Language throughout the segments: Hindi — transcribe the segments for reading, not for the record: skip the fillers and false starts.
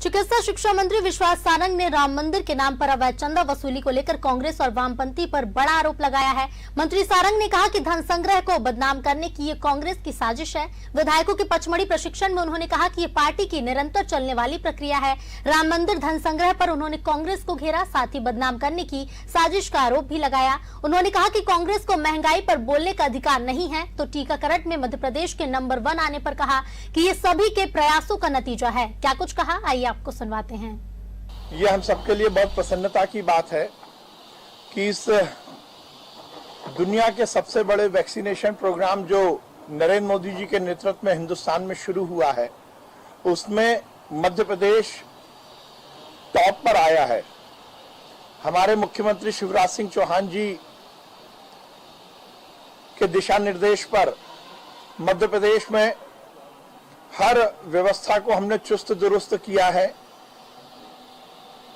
चिकित्सा शिक्षा मंत्री विश्वास सारंग ने राम मंदिर के नाम पर अवैध चंदा वसूली को लेकर कांग्रेस और वामपंथी पर बड़ा आरोप लगाया है। मंत्री सारंग ने कहा कि धन संग्रह को बदनाम करने की ये कांग्रेस की साजिश है। विधायकों के पचमढ़ी प्रशिक्षण में उन्होंने कहा कि ये पार्टी की निरंतर चलने वाली प्रक्रिया है। राम मंदिर धन संग्रह पर उन्होंने कांग्रेस को घेरा, साथ ही बदनाम करने की साजिश का आरोप भी लगाया। उन्होंने कहा कि कांग्रेस को महंगाई पर बोलने का अधिकार नहीं है, तो टीकाकरण में मध्य प्रदेश के नंबर 1 आने पर कहा कि ये सभी के प्रयासों का नतीजा है। क्या कुछ कहा, आइए आपको सुनवाते हैं। ये हम सबके लिए बहुत प्रसन्नता की बात है कि इस दुनिया के सबसे बड़े वैक्सीनेशन प्रोग्राम जो नरेंद्र मोदी जी के नेतृत्व में हिंदुस्तान में शुरू हुआ है, उसमें मध्य प्रदेश टॉप पर आया है। हमारे मुख्यमंत्री शिवराज सिंह चौहान जी के दिशा निर्देश पर मध्य प्रदेश में हर व्यवस्था को हमने चुस्त दुरुस्त किया है।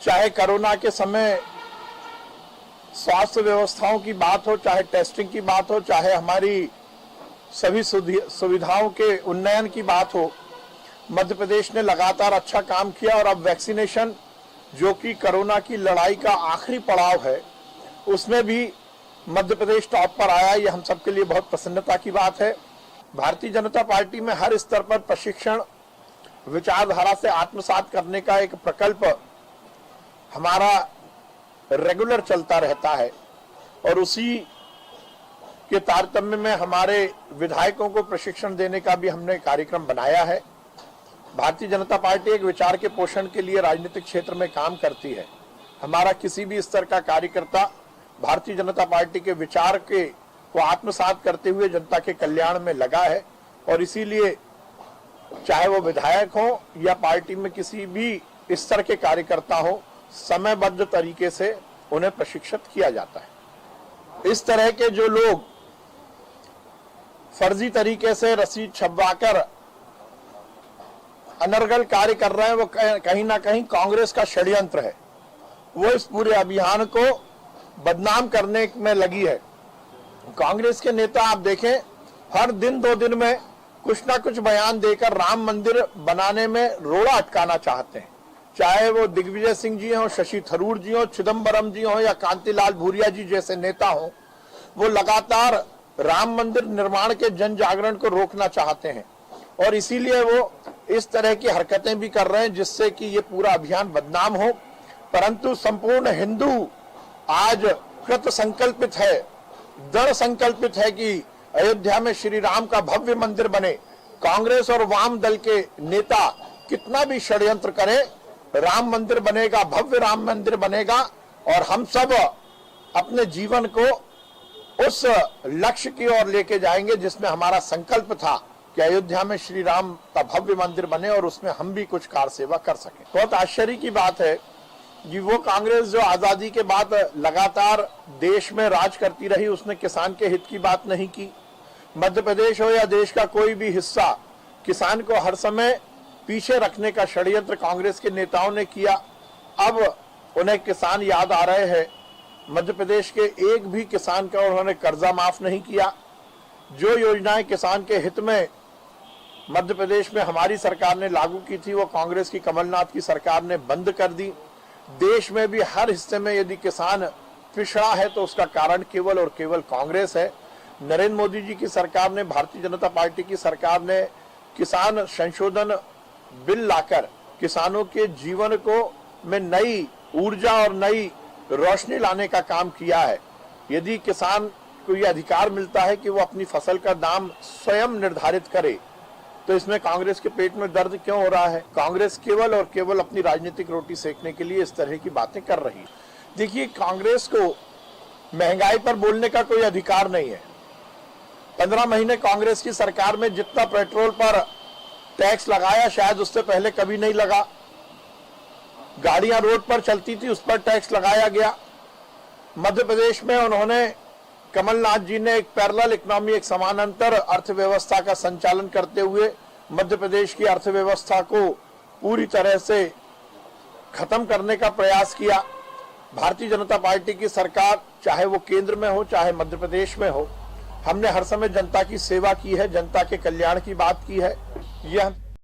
चाहे कोरोना के समय स्वास्थ्य व्यवस्थाओं की बात हो, चाहे टेस्टिंग की बात हो, चाहे हमारी सभी सुविधाओं के उन्नयन की बात हो, मध्य प्रदेश ने लगातार अच्छा काम किया। और अब वैक्सीनेशन जो कि कोरोना की लड़ाई का आखिरी पड़ाव है, उसमें भी मध्य प्रदेश टॉप पर आया। ये हम सबके लिए बहुत प्रसन्नता की बात है। भारतीय जनता पार्टी में हर स्तर पर प्रशिक्षण, विचारधारा से आत्मसात करने का एक प्रकल्प हमारा रेगुलर चलता रहता है और उसी के तारतम्य में हमारे विधायकों को प्रशिक्षण देने का भी हमने कार्यक्रम बनाया है। भारतीय जनता पार्टी एक विचार के पोषण के लिए राजनीतिक क्षेत्र में काम करती है। हमारा किसी भी स्तर का कार्यकर्ता भारतीय जनता पार्टी के विचार को आत्मसात करते हुए जनता के कल्याण में लगा है और इसीलिए चाहे वो विधायक हो या पार्टी में किसी भी स्तर के कार्यकर्ता हो, समयबद्ध तरीके से उन्हें प्रशिक्षित किया जाता है। इस तरह के जो लोग फर्जी तरीके से रसीद छपवाकर अनर्गल कार्य कर रहे हैं, वो कहीं ना कहीं कांग्रेस का षड्यंत्र है। वो इस पूरे अभियान को बदनाम करने में लगी है। कांग्रेस के नेता आप देखें, हर दिन 2 दिन में कुछ ना कुछ बयान देकर राम मंदिर बनाने में रोड़ा अटकाना चाहते हैं। चाहे वो दिग्विजय सिंह जी हो, शशि थरूर जी हो, चिदम्बरम जी हो या कांतिलाल भूरिया जी जैसे नेता हो, वो लगातार राम मंदिर निर्माण के जन जागरण को रोकना चाहते हैं और इसीलिए वो इस तरह की हरकतें भी कर रहे हैं जिससे कि ये पूरा अभियान बदनाम हो। परंतु संपूर्ण हिंदू आज कृत संकल्पित है, दृढ़ संकल्पित है कि अयोध्या में श्री राम का भव्य मंदिर बने। कांग्रेस और वाम दल के नेता कितना भी षड्यंत्र करें, राम मंदिर बनेगा, भव्य राम मंदिर बनेगा और हम सब अपने जीवन को उस लक्ष्य की ओर लेके जाएंगे जिसमें हमारा संकल्प था कि अयोध्या में श्री राम का भव्य मंदिर बने और उसमें हम भी कुछ कार सेवा कर सकें। बहुत आश्चर्य की बात है कि वो कांग्रेस जो आजादी के बाद लगातार देश में राज करती रही, उसने किसान के हित की बात नहीं की। मध्य प्रदेश हो या देश का कोई भी हिस्सा, किसान को हर समय पीछे रखने का षड्यंत्र कांग्रेस के नेताओं ने किया। अब उन्हें किसान याद आ रहे हैं। मध्य प्रदेश के एक भी किसान का उन्होंने कर्जा माफ नहीं किया। जो योजनाएं किसान के हित में मध्य प्रदेश में हमारी सरकार ने लागू की थी, वो कांग्रेस की कमलनाथ की सरकार ने बंद कर दी। देश में भी हर हिस्से में यदि किसान पिछड़ा है तो उसका कारण केवल और केवल कांग्रेस है। नरेंद्र मोदी जी की सरकार ने, भारतीय जनता पार्टी की सरकार ने किसान संशोधन बिल लाकर किसानों के जीवन को में नई ऊर्जा और नई रोशनी लाने का काम किया है। यदि किसान को यह अधिकार मिलता है कि वो अपनी फसल का दाम स्वयं निर्धारित करे, तो इसमें कांग्रेस के पेट में दर्द क्यों हो रहा है? कांग्रेस केवल और केवल अपनी राजनीतिक रोटी सेकने के लिए इस तरह की बातें कर रही है। देखिए, कांग्रेस को महंगाई पर बोलने का कोई अधिकार नहीं है। 15 महीने कांग्रेस की सरकार में जितना पेट्रोल पर टैक्स लगाया, शायद उससे पहले कभी नहीं लगा। गाड़ियां रोड पर चलती थी, उस पर टैक्स लगाया गया। मध्य प्रदेश में उन्होंने, कमलनाथ जी ने एक पैरेलल इकोनॉमी, एक समानांतर अर्थव्यवस्था का संचालन करते हुए मध्य प्रदेश की अर्थव्यवस्था को पूरी तरह से खत्म करने का प्रयास किया। भारतीय जनता पार्टी की सरकार, चाहे वो केंद्र में हो चाहे मध्य प्रदेश में हो, हमने हर समय जनता की सेवा की है, जनता के कल्याण की बात की है। यह